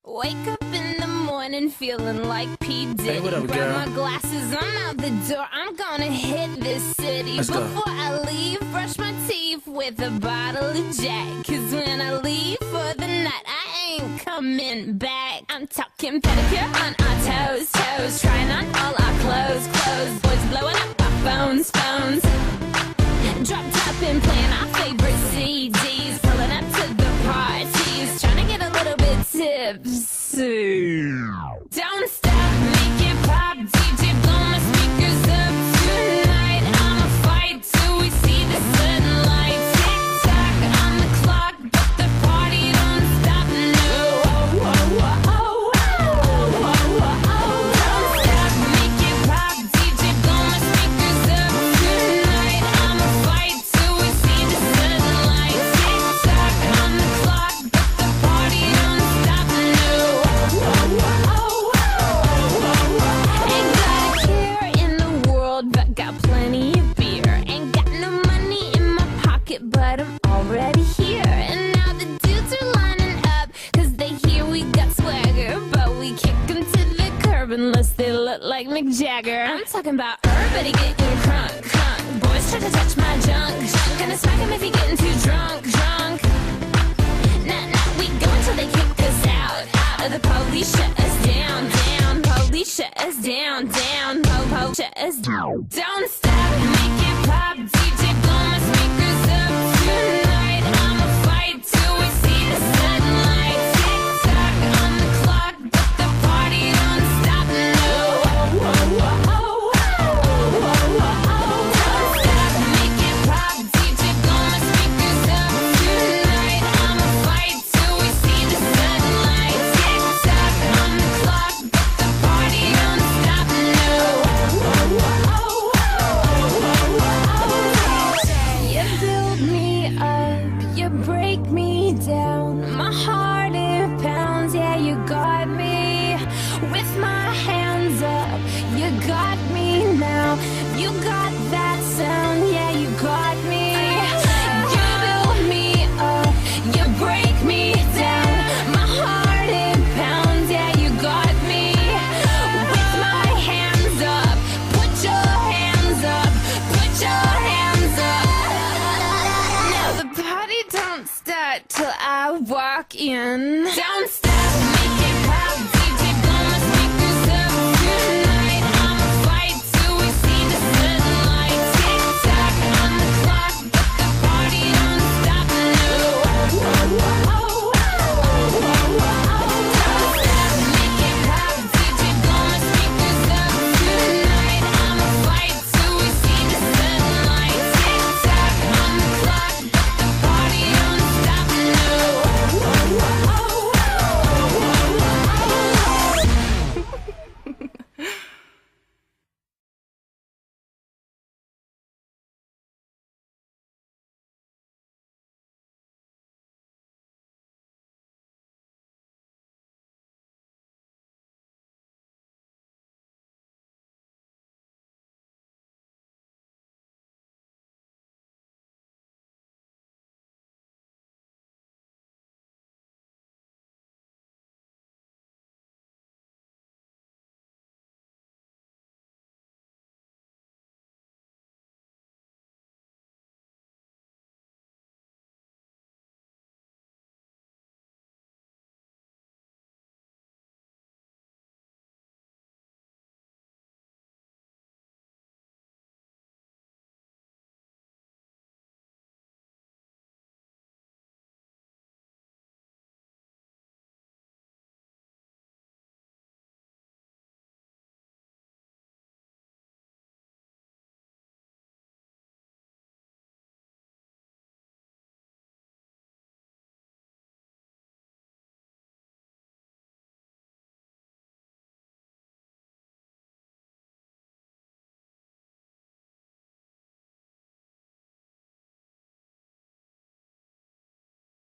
Wake up in the morning feeling like P. Diddy. Hey, what up, Grab girl? my glasses, I'm out the door. I'm gonna hit this city. Let's go. Before I leave, brush my teeth with a bottle of Jack. Cause when I leave for the night, I ain't coming back. I'm talking pedicure on our toes, toes. Trying on all our clothes, clothes. Boys blowing up our phones, phones. Drop top and playing our favorite CDs. Pulling up to the parties. Trying to get a little bit tipsy. Don't stop, make it pop. DJ, blow my speakers up tonight. I'ma fight till we see the sunlight. Tick tock on the clock, but the party don't stop. No. Don't stop, make it pop. DJ, blow my speakers up tonight. I'ma fight till we see the sunlight. Tick tock on the clock, but the party don't stop. No. Ain't got a care in the world, but got plenty of beer. Ain't got no money in my pocket, but I'm already here. And now the dudes are lining up, cause they hear we got swagger. But we kick them to the curb unless they look like Mick Jagger. I'm talking about everybody getting crunk, crunk. Boys try to touch my junk, junk. Gonna smack him if he getting too drunk, drunk. Nah, nah, we go until they kick us out, out. Or the police shut us down, down. Police shut us down, down. Po, shut us down. Don't stop, make it pop. DJ, blow my speakers up tonight. I'ma fight till we see the sunlight. Tick tock on the clock, but the party don't stop. No. Don't stop, make it pop. DJ, blow my speakers up tonight. I'ma fight till we see the sunlight. Tick tock on the clock, but the party don't stop. No. You build me up, you break me down. My heart it pounds, yeah, you got me. With my hands up, you got me now. You got that sound, yeah, you got me. You build me up, you break me down. My heart it pounds, yeah, you got me. With my hands up, put your hands up, put your hands up. Now the party don't start till I walk in. Don't stop.